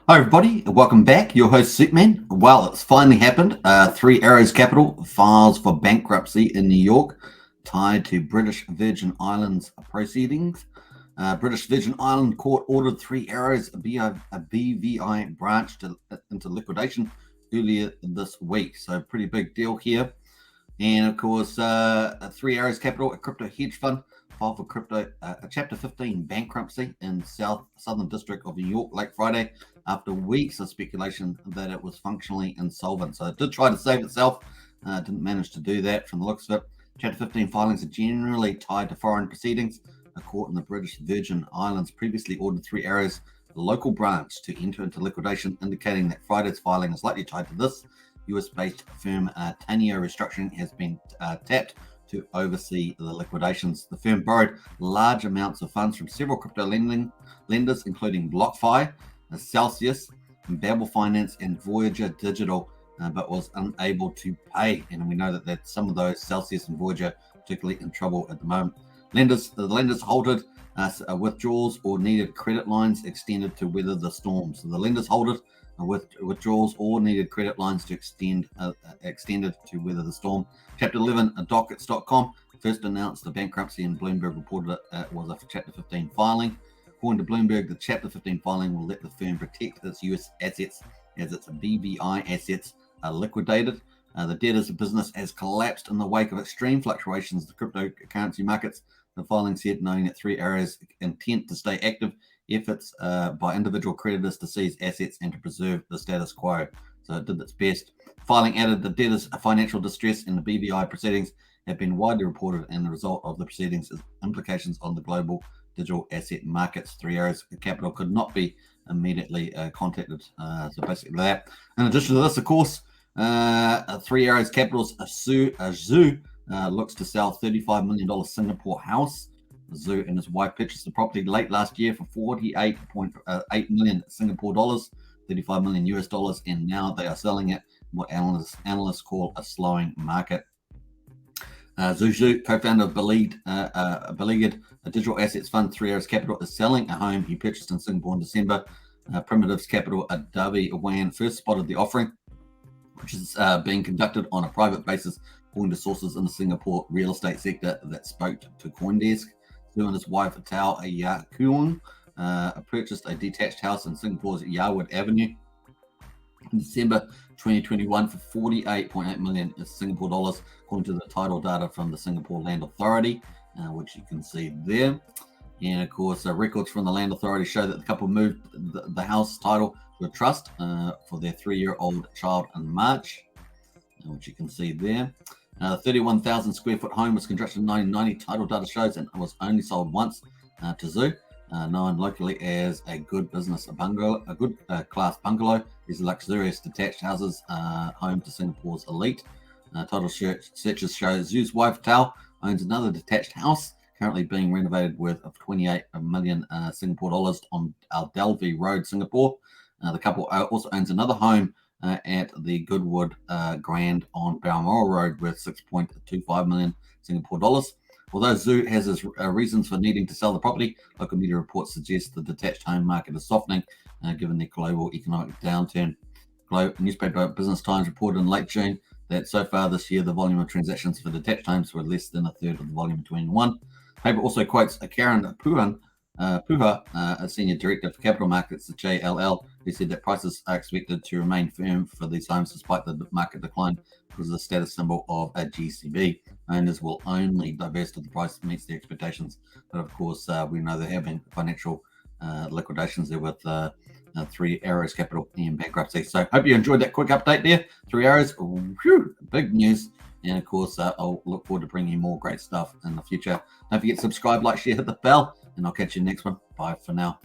Hi, everybody. Welcome back. Your host, Superman. Well, it's finally happened. Three Arrows Capital files for bankruptcy in New York, tied to British Virgin Islands proceedings. British Virgin Island court ordered Three Arrows, a BVI branch, into liquidation earlier this week. So, pretty big deal here. And of course, Three Arrows Capital, a crypto hedge fund, filed for a Chapter 15 bankruptcy in Southern District of New York late Friday after weeks of speculation that it was functionally insolvent. So it did try to save itself, didn't manage to do that from the looks of it. Chapter 15 filings are generally tied to foreign proceedings. A court in the British Virgin Islands previously ordered Three Arrows, the local branch, to enter into liquidation, indicating that Friday's filing is likely tied to this. US-based firm Tanio Restructuring has been tapped to oversee the liquidations. The firm borrowed large amounts of funds from several crypto lenders, including BlockFi, Celsius, Babel Finance, and Voyager Digital, but was unable to pay. And we know that some of those, Celsius and Voyager, particularly in trouble at the moment. The lenders halted withdrawals or needed credit lines extended to weather the storm. So the lenders halted withdrawals or needed credit lines to extended to weather the storm. Chapter 11 dockets.com first announced the bankruptcy, and Bloomberg reported it was a Chapter 15 filing. According to Bloomberg, the Chapter 15 filing will let the firm protect its US assets as its BVI assets are liquidated. The debtor's business has collapsed in the wake of extreme fluctuations in the cryptocurrency markets. The filing said, noting that Three Arrows' intent to stay active efforts by individual creditors to seize assets and to preserve the status quo. So it did its best. Filing added the debtor's financial distress in the BVI proceedings have been widely reported, and the result of the proceedings is implications on the global digital asset markets. Three Arrows Capital could not be immediately contacted. So basically that. In addition to this, of course, Three Arrows Capital's Zhu looks to sell $35 million Singapore house. Zhu and his wife purchased the property late last year for 48.8 million Singapore dollars, 35 million US dollars, and now they are selling it what analysts call a slowing market. Zhu, co-founder of Beleaguered Digital Assets Fund, Three Arrows Capital, is selling a home he purchased in Singapore in December. Primitives Capital, Davi Wan, first spotted the offering, which is being conducted on a private basis, according to sources in the Singapore real estate sector that spoke to CoinDesk. Zhu and his wife, Tao Kuang, purchased a detached house in Singapore's Yarwood Avenue in December 2021 for 48.8 million Singapore dollars, according to the title data from the Singapore Land Authority, which you can see there. And of course, records from the Land Authority show that the couple moved the house title to a trust for their 3-year-old child in March, which you can see there. The 31,000 square foot home was constructed in 1990. Title data shows, and it was only sold once to Zhu, known locally as a good business bungalow, a good class bungalow. These are luxurious detached houses, home to Singapore's elite. Title searches show Zhu's wife Tao owns another detached house currently being renovated worth of 28 million Singapore dollars on Dalvey Road, Singapore. The couple also owns another home at the Goodwood Grand on Balmoral Road worth 6.25 million Singapore dollars. Although Zhu has his reasons for needing to sell the property, local media reports suggest the detached home market is softening given the global economic downturn. Newspaper Business Times reported in late June that so far this year, the volume of transactions for detached homes were less than a third of the volume in 2021. The paper also quotes Karen Puha, a senior director for capital markets at JLL, who said that prices are expected to remain firm for these homes despite the market decline because of the status symbol of a GCB. Owners will only divest if the price meets their expectations. But of course, we know there have been financial liquidations there with Three Arrows Capital in bankruptcy. So hope you enjoyed that quick update there. Three Arrows, big news. And of course, I'll look forward to bringing you more great stuff in the future. Don't forget to subscribe, like, share, hit the bell, and I'll catch you next one. Bye for now.